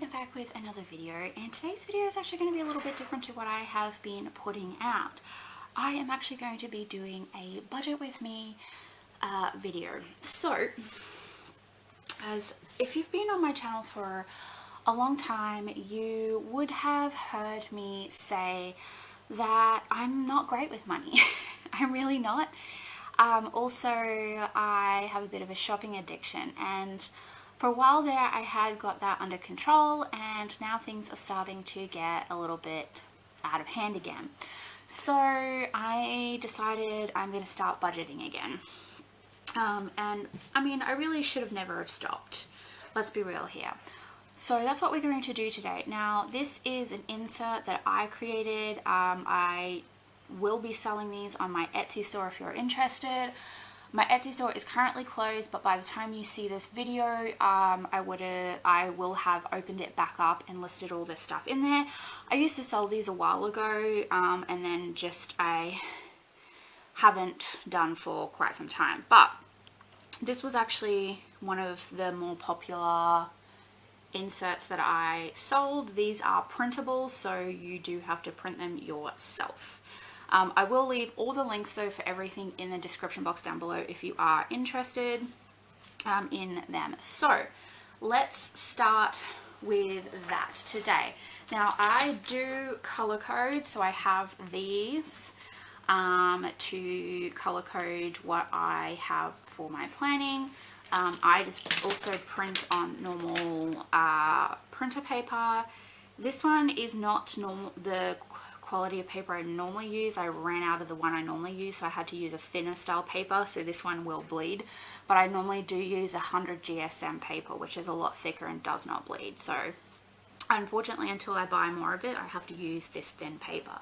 am back with another video, and today's video is actually going to be a little bit different to what I have been putting out. I am actually going to be doing a budget with me video. So, as if you've been on my channel for a long time, you would have heard me say that I'm not great with money. I'm really not. Also, I have a bit of a shopping addiction, and for a while there I had got that under control, and now things are starting to get a little bit out of hand again. So I decided I'm going to start budgeting again. And I mean, I really should have never have stopped. Let's be real here. So that's what we're going to do today. Now, this is an insert that I created. I will be selling these on my Etsy store if you're interested. My Etsy store is currently closed, but by the time you see this video, I will have opened it back up and listed all this stuff in there. I used to sell these a while ago, and then just I haven't done for quite some time. But this was actually one of the more popular inserts that I sold. These are printable, so you do have to print them yourself. I will leave all the links though for everything in the description box down below if you are interested in them. So let's start with that today. Now, I do color code, so I have these to color code what I have for my planning. I just also print on normal printer paper. This one is not normal, the quality of paper I normally use. I ran out of the one I normally use, so I had to use a thinner style paper, so this one will bleed. But I normally do use 100 GSM paper, which is a lot thicker and does not bleed. So unfortunately, until I buy more of it, I have to use this thin paper.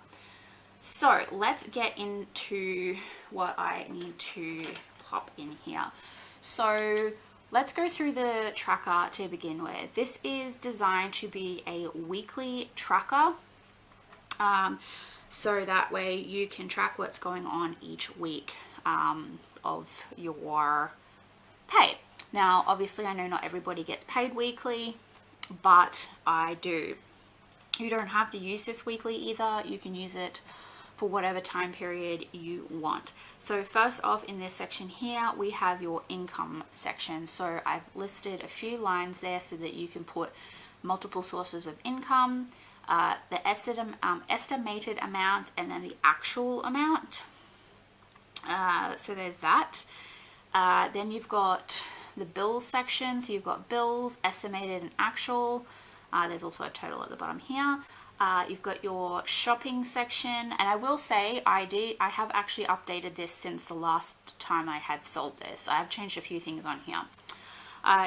So let's get into what I need to pop in here. So let's go through the tracker to begin with. This is designed to be a weekly tracker. So that way you can track what's going on each week of your pay. Now, obviously, I know not everybody gets paid weekly, but I do. You don't have to use this weekly either. You can use it for whatever time period you want. So first off, in this section here, we have your income section. So I've listed a few lines there so that you can put multiple sources of income, the estimated amount, and then the actual amount. So there's that. Then you've got the bills section. So you've got bills, estimated, and actual. There's also a total at the bottom here. You've got your shopping section, and I will say I have actually updated this since the last time I have sold this. I have changed a few things on here.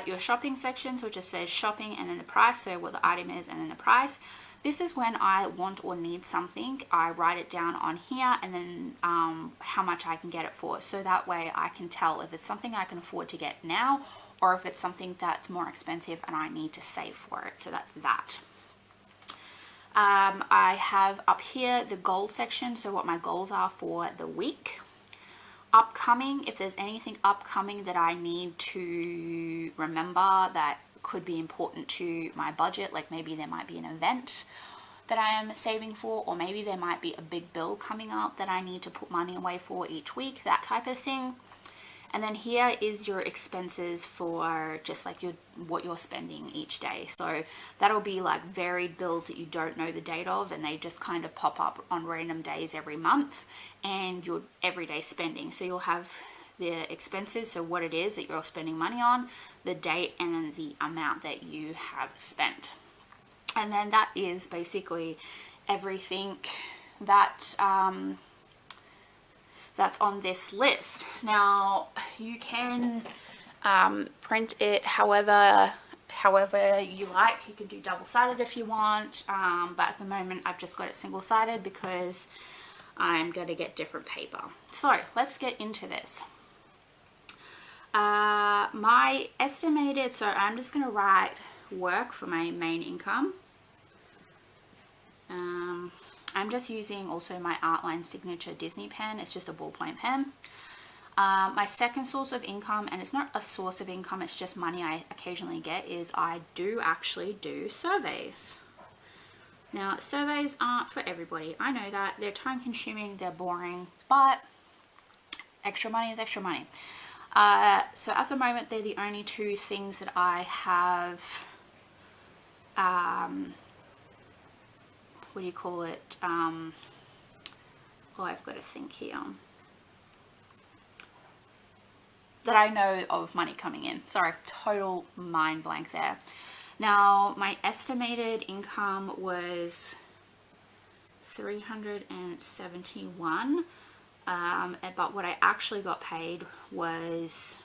Your shopping section, so it just says shopping and then the price, so what the item is and then the price. This is when I want or need something. I write it down on here, and then how much I can get it for, so that way I can tell if it's something I can afford to get now or if it's something that's more expensive and I need to save for it. So that's that. I have up here the goal section, so what my goals are for the week. Upcoming, if there's anything upcoming that I need to remember that could be important to my budget, like maybe there might be an event that I am saving for, or maybe there might be a big bill coming up that I need to put money away for each week, that type of thing. And then here is your expenses for just like what you're spending each day. So that'll be like varied bills that you don't know the date of, and they just kind of pop up on random days every month, and your everyday spending. So you'll have the expenses, so what it is that you're spending money on, the date, and then the amount that you have spent. And then that is basically everything that that's on this list. Now, you can print it however you like. You can do double-sided if you want, but at the moment I've just got it single-sided because I'm going to get different paper. So let's get into this. My estimated, so I'm just going to write work for my main income. I'm just using also my Artline Signature Disney pen. It's just a ballpoint pen. My second source of income, and it's not a source of income, it's just money I occasionally get, is I do actually do surveys. Now, surveys aren't for everybody. I know that. They're time consuming, they're boring, but extra money is extra money. So at the moment, they're the only two things that I have, what do you call it? Oh, I've got to think here. That I know of money coming in. Sorry, total mind blank there. Now, my estimated income was $371, but what I actually got paid was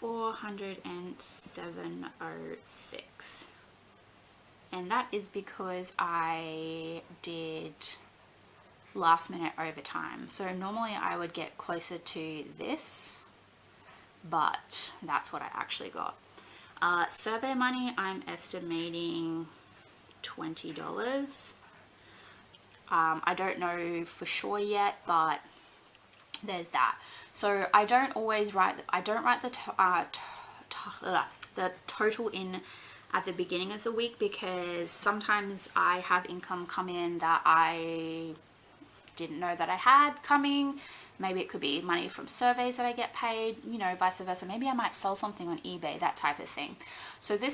$407.06, and that is because I did last minute overtime. So normally I would get closer to this, but that's what I actually got. Survey money, I'm estimating $20. I don't know for sure yet, but there's that. So I don't always write, the total in at the beginning of the week, because sometimes I have income come in that I didn't know that I had coming. Maybe it could be money from surveys that I get paid, you know, vice versa. Maybe I might sell something on eBay, that type of thing. So the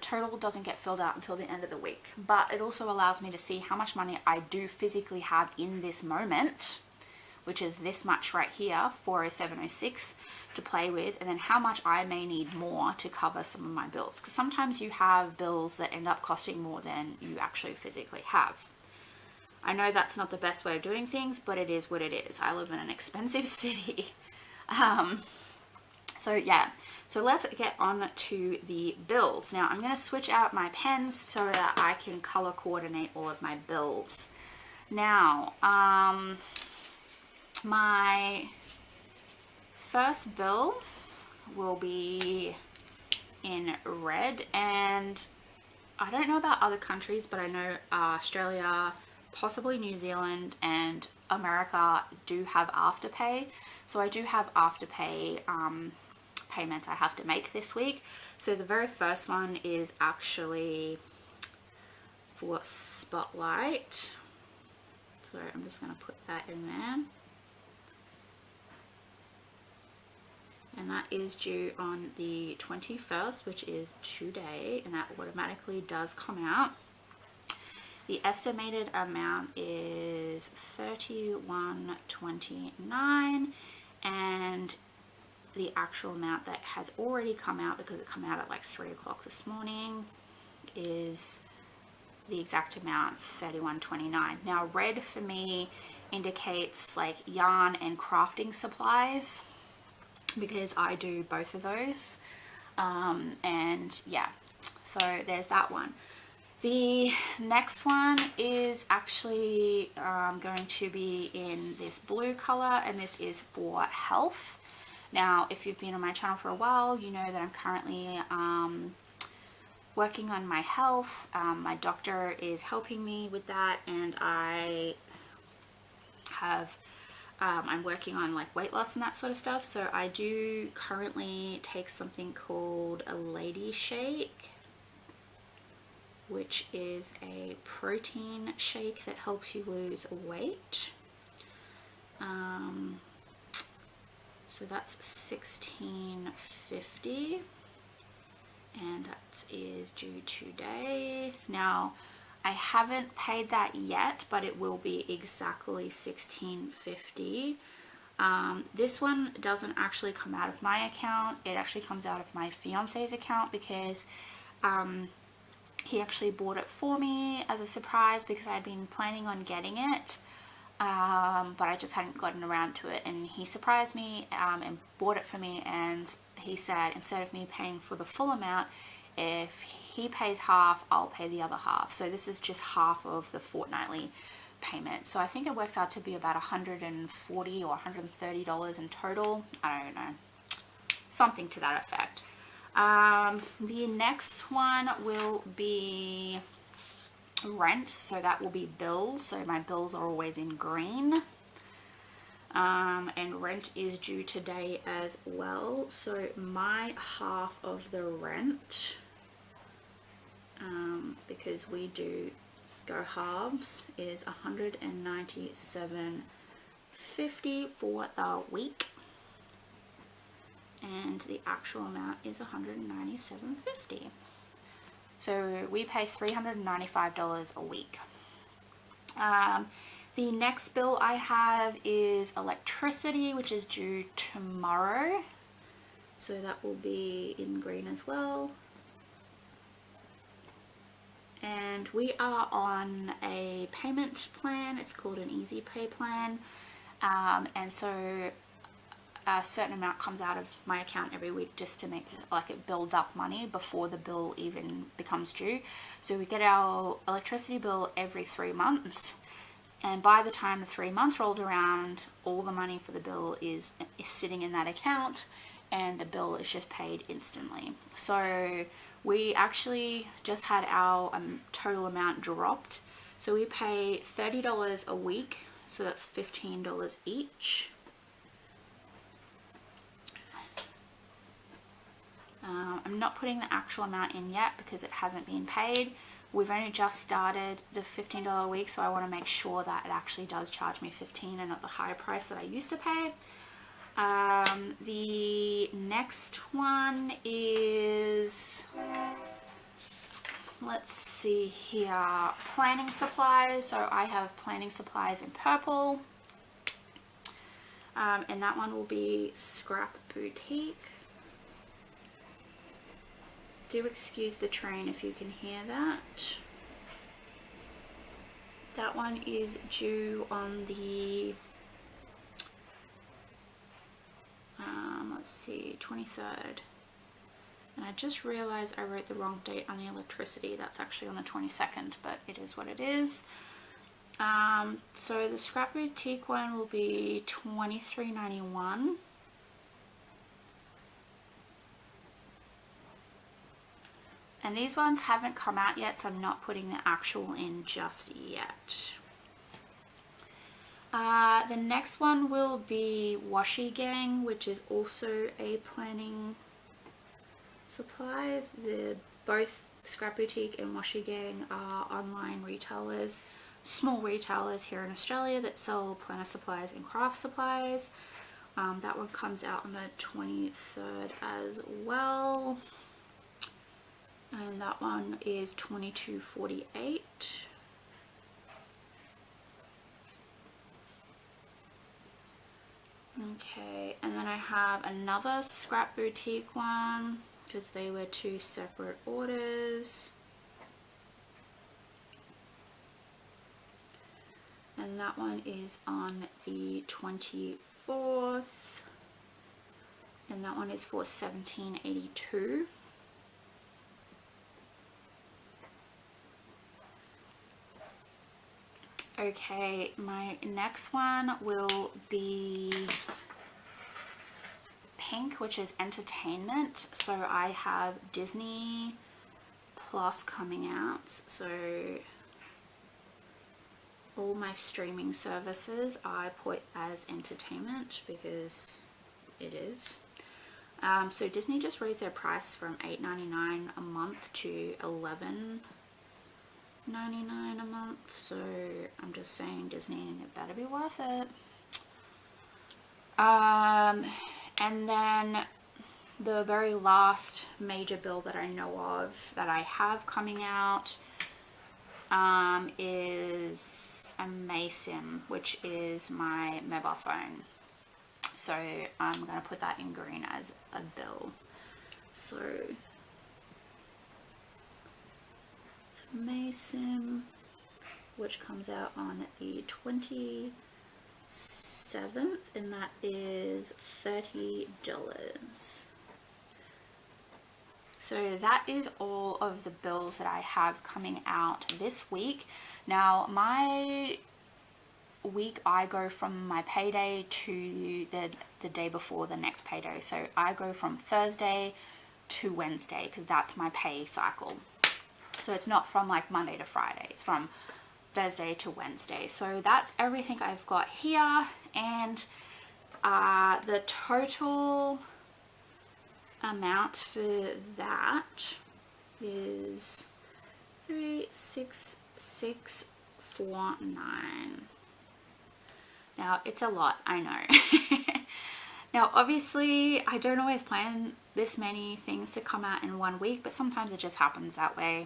total doesn't get filled out until the end of the week, but it also allows me to see how much money I do physically have in this moment, which is this much right here, 407.06 to play with, and then how much I may need more to cover some of my bills. Because sometimes you have bills that end up costing more than you actually physically have. I know that's not the best way of doing things, but it is what it is. I live in an expensive city. So yeah, so let's get on to the bills. Now I'm going to switch out my pens so that I can color coordinate all of my bills. Now, my first bill will be in red, and I don't know about other countries, but I know Australia, possibly New Zealand, and America do have afterpay. So I do have afterpay payments I have to make this week. So the very first one is actually for Spotlight. So I'm just going to put that in there. And that is due on the 21st, which is today, and that automatically does come out. The estimated amount is $31.29, and the actual amount that has already come out, because it came out at like 3 o'clock this morning, is the exact amount, $31.29. Now red for me indicates like yarn and crafting supplies, because I do both of those. And yeah, so there's that one. The next one is actually going to be in this blue color, and this is for health. Now, if you've been on my channel for a while, you know that I'm currently working on my health. My doctor is helping me with that, and I have I'm working on like weight loss and that sort of stuff. So I do currently take something called a lady shake, which is a protein shake that helps you lose weight. So that's $16.50, and that is due today. Now I haven't paid that yet, but it will be exactly $16.50. This one doesn't actually come out of my account. It actually comes out of my fiance's account, because he actually bought it for me as a surprise, because I'd been planning on getting it, but I just hadn't gotten around to it, and he surprised me and bought it for me. And he said, instead of me paying for the full amount, if he pays half, I'll pay the other half. So this is just half of the fortnightly payment. So I think it works out to be about $140 or $130 in total. I don't know, something to that effect. The next one will be rent, so that will be bills. So my bills are always in green. and rent is due today as well. So my half of the rent, because we do go halves, is $197.50 for the week, and the actual amount is $197.50. So we pay $395 a week. The next bill I have is electricity, which is due tomorrow. So that will be in green as well. And we are on a payment plan. It's called an Easy Pay plan. And so a certain amount comes out of my account every week just to make like it builds up money before the bill even becomes due. So we get our electricity bill every 3 months. And by the time the 3 months rolls around, all the money for the bill is sitting in that account, and the bill is just paid instantly. So we actually just had our total amount dropped. So we pay $30 a week, so that's $15 each. I'm not putting the actual amount in yet because it hasn't been paid. We've only just started the $15 a week, so I want to make sure that it actually does charge me $15 and not the higher price that I used to pay. The next one is, let's see here, planning supplies. So I have planning supplies in purple, and that one will be Scrap Boutique. Do excuse the train if you can hear that. That one is due on the, let's see, 23rd. And I just realized I wrote the wrong date on the electricity. That's actually on the 22nd, but it is what it is. So the Scrap Boutique one will be $23.91. And these ones haven't come out yet, so I'm not putting the actual in just yet. The next one will be Washi Gang, which is also a planning supplies. Both Scrap Boutique and Washi Gang are online retailers, small retailers here in Australia that sell planner supplies and craft supplies. That one comes out on the 23rd as well. And that one is $22.48. Okay, and then I have another Scrap Boutique one because they were two separate orders. And that one is on the 24th. And that one is for $17.82. Okay, my next one will be pink, which is entertainment. So I have Disney Plus coming out. So all my streaming services I put as entertainment because it is. So Disney just raised their price from $8.99 a month to $11.99 a month, so I'm just saying Disney, it better be worth it. And then the very last major bill that I know of that I have coming out is a MaySim, which is my mobile phone. So I'm going to put that in green as a bill. So MaySim, which comes out on the 27th, and that is $30. So that is all of the bills that I have coming out this week. Now my week, I go from my payday to the day before the next payday. So I go from Thursday to Wednesday because that's my pay cycle. So it's not from like Monday to Friday. It's from Thursday to Wednesday. So that's everything I've got here, and the total amount for that is 36649. Now it's a lot, I know. Now obviously I don't always plan this many things to come out in 1 week, but sometimes it just happens that way.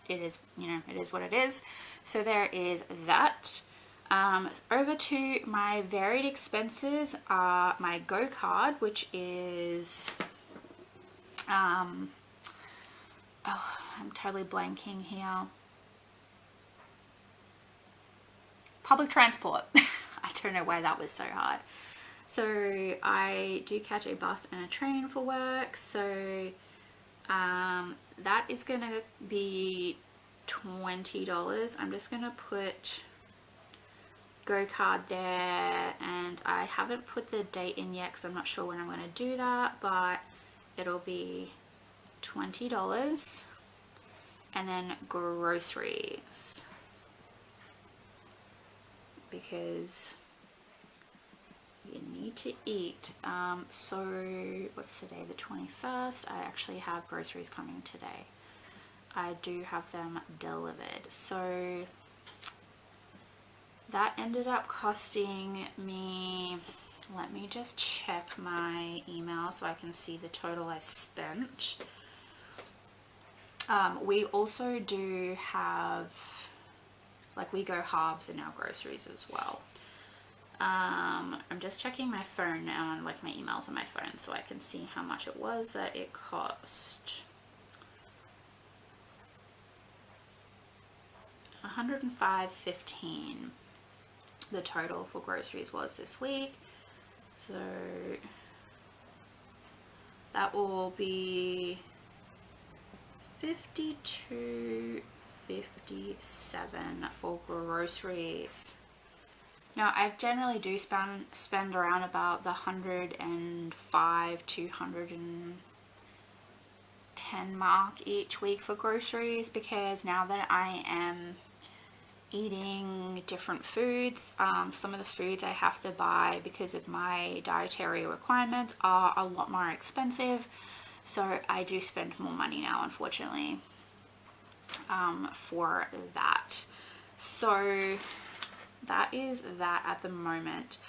It is, you know, it is what it is. So there is that. Over to my varied expenses are my Go card, which is oh, I'm totally blanking here. Public transport. I don't know why that was so hard. So I do catch a bus and a train for work, so that is gonna be $20. I'm just gonna put Go card there, and I haven't put the date in yet because I'm not sure when I'm going to do that, but it'll be $20. And then groceries, because you need to eat. So what's today, the 21st? I actually have groceries coming today. I do have them delivered, so that ended up costing me, let me just check my email so I can see the total I spent. We also do have, like, we go halves in our groceries as well. I'm just checking my phone now, and like my emails on my phone, so I can see how much it was that it cost. $105.15 the total for groceries was this week. So that will be $52.57 for groceries. Now I generally do spend around about the $105 to $110 mark each week for groceries, because now that I am eating different foods, some of the foods I have to buy because of my dietary requirements are a lot more expensive, so I do spend more money now, unfortunately, for that. So that is that at the moment.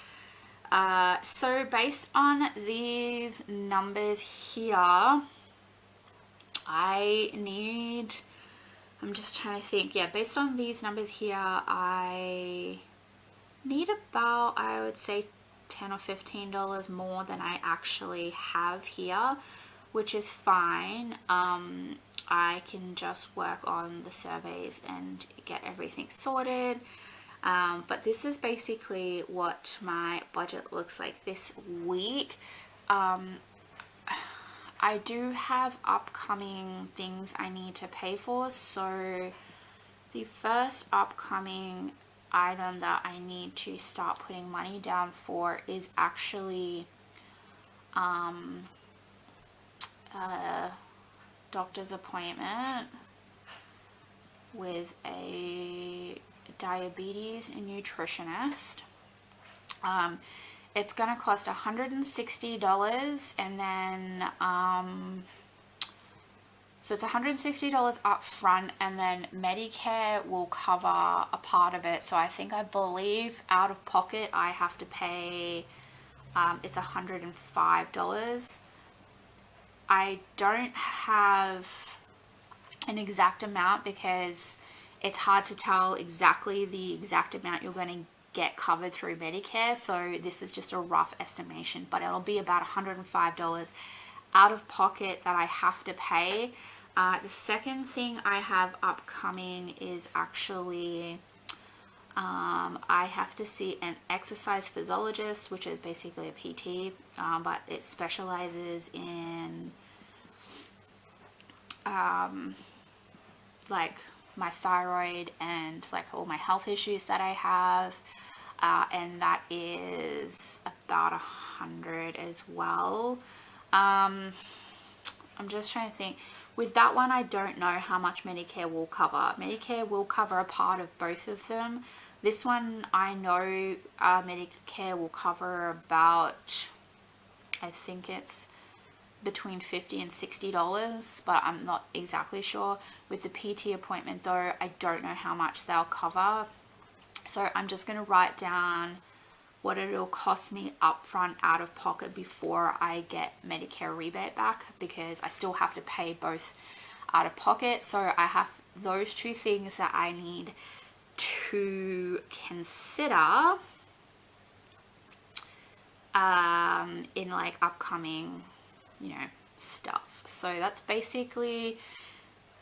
So based on these numbers here, I'm just trying to think. Yeah, based on these numbers here, I need about, I would say, $10 or $15 more than I actually have here, which is fine. I can just work on the surveys and get everything sorted. But this is basically what my budget looks like this week. I do have upcoming things I need to pay for, so the first upcoming item that I need to start putting money down for is actually a doctor's appointment with a diabetes nutritionist. It's gonna cost $160, and then so it's $160 up front, and then Medicare will cover a part of it. So I believe out of pocket I have to pay it's $105. I don't have an exact amount because it's hard to tell exactly the exact amount you're going to get covered through Medicare, so this is just a rough estimation, but it'll be about $105 out of pocket that I have to pay. The second thing I have upcoming is actually I have to see an exercise physiologist, which is basically a PT, but it specializes in like my thyroid and like all my health issues that I have, and that is about $100 as well. I'm just trying to think. With that one, I don't know how much Medicare will cover. Medicare will cover a part of both of them. This one, I know Medicare will cover about, I think it's between $50 and $60, but I'm not exactly sure. With the PT appointment though, I don't know how much they'll cover. So I'm just going to write down what it'll cost me upfront out of pocket before I get Medicare rebate back, because I still have to pay both out of pocket. So I have those two things that I need to consider in like upcoming, you know, stuff. So that's basically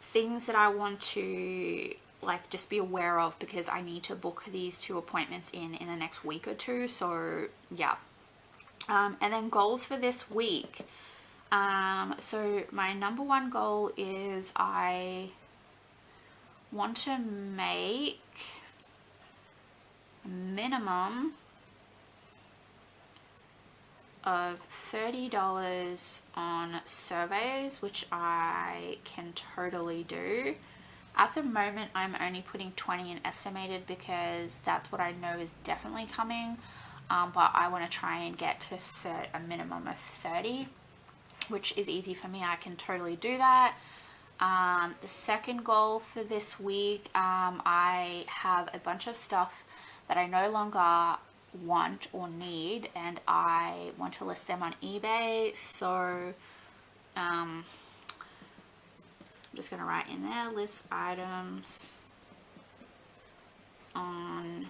things that I want to like just be aware of, because I need to book these 2 appointments in the next week or 2. So yeah. And then goals for this week. So my number 1 goal is I want to make a minimum of $30 on surveys, which I can totally do. At the moment, I'm only putting 20 in estimated because that's what I know is definitely coming. But I want to try and get to a minimum of 30, which is easy for me. I can totally do that. The second goal for this week, I have a bunch of stuff that I no longer want or need, and I want to list them on eBay. So I'm just going to write in there, list items on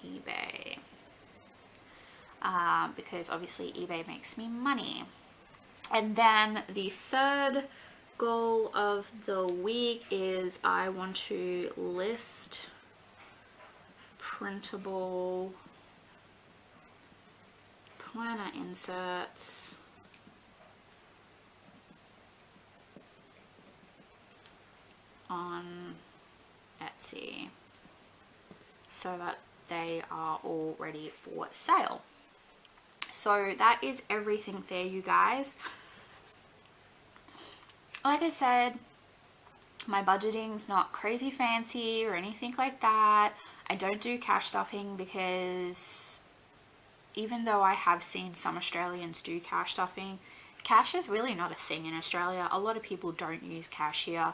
eBay, because obviously eBay makes me money. And then the third goal of the week is I want to list printable planner inserts on Etsy so that they are all ready for sale. So that is everything there, you guys. Like I said, my budgeting's not crazy fancy or anything like that. I don't do cash stuffing because even though I have seen some Australians do cash stuffing, cash is really not a thing in Australia. A lot of people don't use cash here.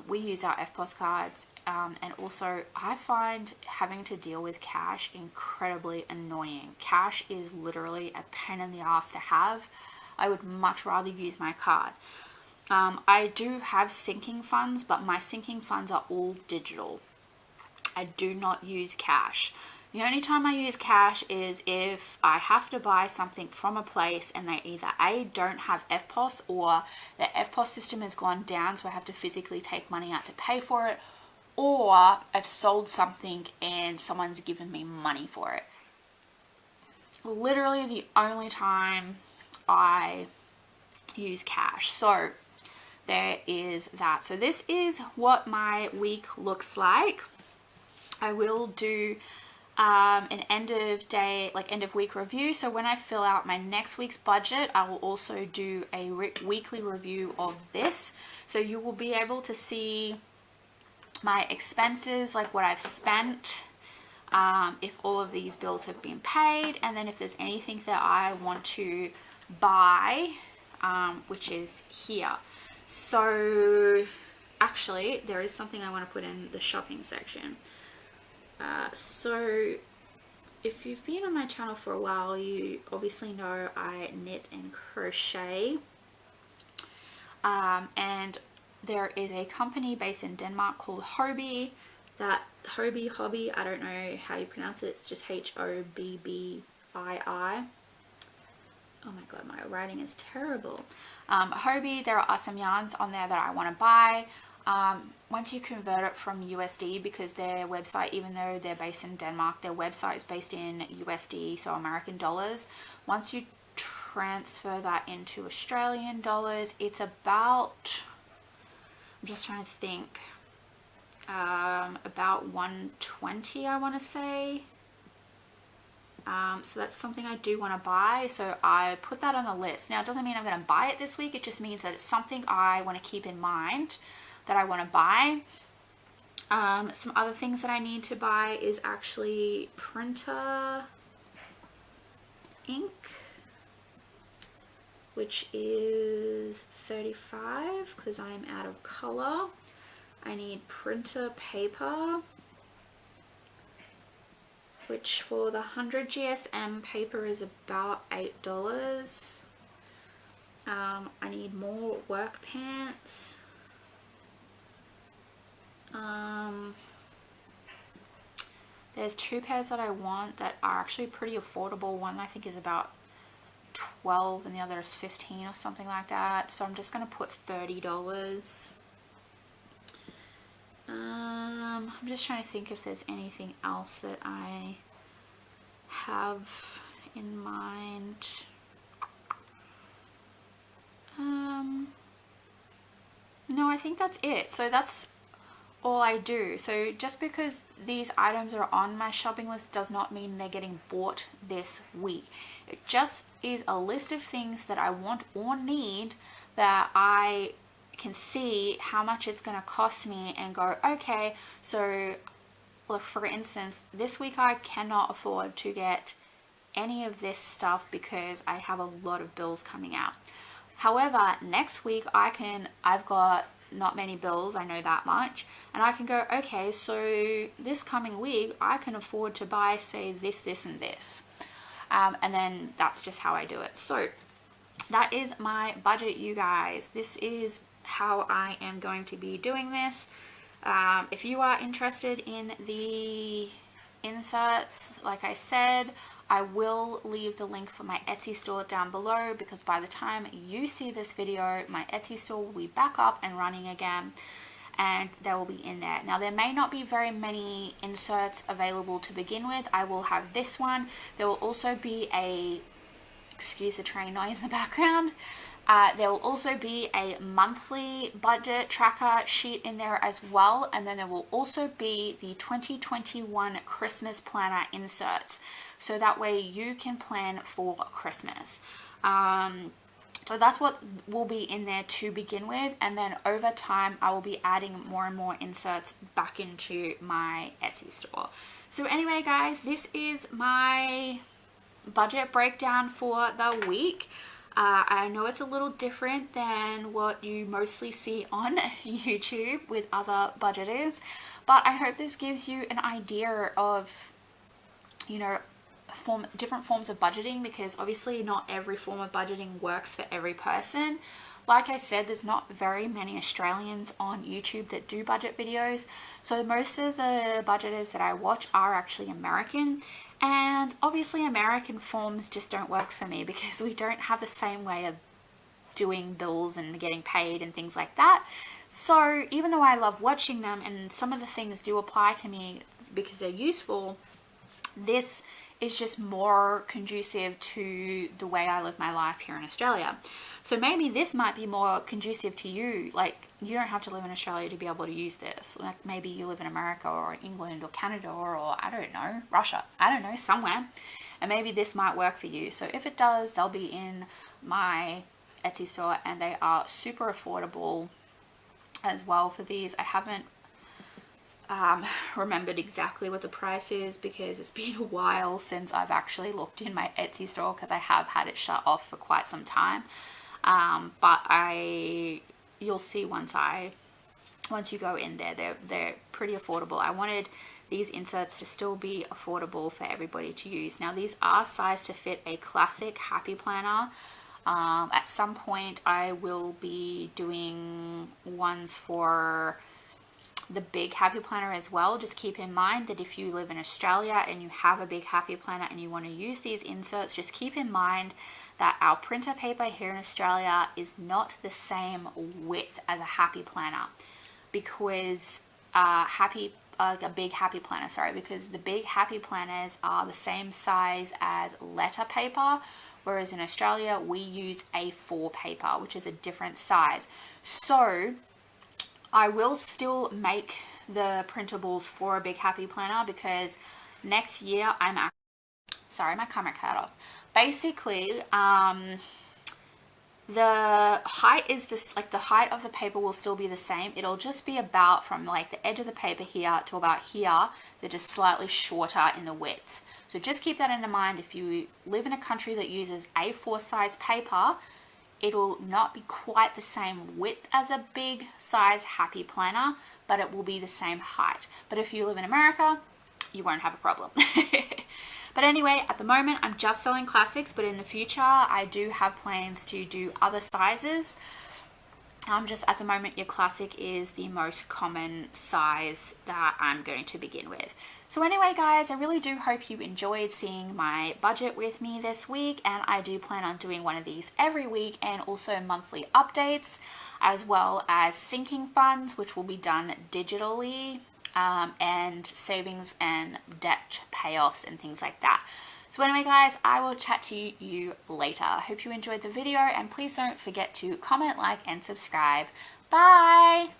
We use our FPOS cards, and also I find having to deal with cash incredibly annoying. Cash is literally a pain in the ass to have. I would much rather use my card. I do have sinking funds, but my sinking funds are all digital. I do not use cash. The only time I use cash is if I have to buy something from a place and they either A, don't have FPOS, or the FPOS system has gone down, so I have to physically take money out to pay for it, or I've sold something and someone's given me money for it. Literally the only time I use cash. So there is that. So this is what my week looks like. I will do an end of week review. So when I fill out my next week's budget, I will also do a weekly review of this. So you will be able to see my expenses, like what I've spent, if all of these bills have been paid, and then if there's anything that I want to buy, which is here. So actually there is something I want to put in the shopping section. So if you've been on my channel for a while, you obviously know I knit and crochet, and there is a company based in Denmark called Hobby, Hobby, I don't know how you pronounce it, it's just Hobbii. Oh my god, my writing is terrible. Hobby, there are some yarns on there that I want to buy. Once you convert it from USD, because their website, even though they're based in Denmark, their website is based in USD, so American dollars. Once you transfer that into Australian dollars, it's about, I'm just trying to think, about 120, I want to say. So that's something I do want to buy, so I put that on the list. Now it doesn't mean I'm going to buy it this week, it just means that it's something I want to keep in mind that I want to buy. Some other things that I need to buy is actually printer ink, which is $35 because I am out of color. I need printer paper, which for the 100 GSM paper is about $8. I need more work pants. There's 2 pairs that I want that are actually pretty affordable. One I think is about 12 and the other is 15 or something like that. So I'm just going to put $30. I'm just trying to think if there's anything else that I have in mind. No, I think that's it. So that's all I do. So just because these items are on my shopping list does not mean they're getting bought this week. It just is a list of things that I want or need that I can see how much it's going to cost me and go, okay, so like for instance, this week I cannot afford to get any of this stuff because I have a lot of bills coming out. However, next week I've got not many bills, I know that much, and I can go, okay, so this coming week I can afford to buy, say, this and this, and then that's just how I do it. So that is my budget, you guys. This is how I am going to be doing this. If you are interested in the inserts, like I said, I will leave the link for my Etsy store down below, because by the time you see this video, my Etsy store will be back up and running again, and they will be in there. Now there may not be very many inserts available to begin with. I will have this one. There will also be a, excuse the train noise in the background, there will also be a monthly budget tracker sheet in there as well, and then there will also be the 2021 Christmas planner inserts, so that way you can plan for Christmas. So that's what will be in there to begin with, and then over time I will be adding more and more inserts back into my Etsy store. So anyway guys, this is my budget breakdown for the week. I know it's a little different than what you mostly see on YouTube with other budgeters, but I hope this gives you an idea of, you know, different forms of budgeting, because obviously not every form of budgeting works for every person. Like I said, there's not very many Australians on YouTube that do budget videos, so most of the budgeters that I watch are actually American. And obviously American forms just don't work for me, because we don't have the same way of doing bills and getting paid and things like that. So even though I love watching them and some of the things do apply to me because they're useful, this is just more conducive to the way I live my life here in Australia. So maybe this might be more conducive to you. Like, you don't have to live in Australia to be able to use this. Like, maybe you live in America or England or Canada or I don't know, Russia, I don't know, somewhere, and maybe this might work for you. So if it does, they'll be in my Etsy store, and they are super affordable as well for these. I haven't remembered exactly what the price is, because it's been a while since I've actually looked in my Etsy store, because I have had it shut off for quite some time. But you'll see once you go in there, they're pretty affordable. I wanted these inserts to still be affordable for everybody to use. Now these are sized to fit a classic happy planner. At some point I will be doing ones for the big happy planner as well. Just keep in mind that if you live in Australia and you have a big happy planner and you want to use these inserts, just keep in mind that our printer paper here in Australia is not the same width as a happy planner, because a big happy planner, sorry, because the big happy planners are the same size as letter paper, whereas in Australia we use A4 paper, which is a different size. So I will still make the printables for a big happy planner, because next year sorry, my camera cut off. Basically, the height is this, like the height of the paper will still be the same. It'll just be about from like the edge of the paper here to about here. They're just slightly shorter in the width. So just keep that in mind. If you live in a country that uses A4 size paper, it'll not be quite the same width as a big size Happy Planner, but it will be the same height. But if you live in America, you won't have a problem. But anyway, at the moment, I'm just selling classics, but in the future, I do have plans to do other sizes. Just at the moment, your classic is the most common size that I'm going to begin with. So anyway, guys, I really do hope you enjoyed seeing my budget with me this week, and I do plan on doing one of these every week and also monthly updates, as well as sinking funds, which will be done digitally, and savings and debt payoffs and things like that. So anyway, guys, I will chat to you later. Hope you enjoyed the video, and please don't forget to comment, like, and subscribe. Bye!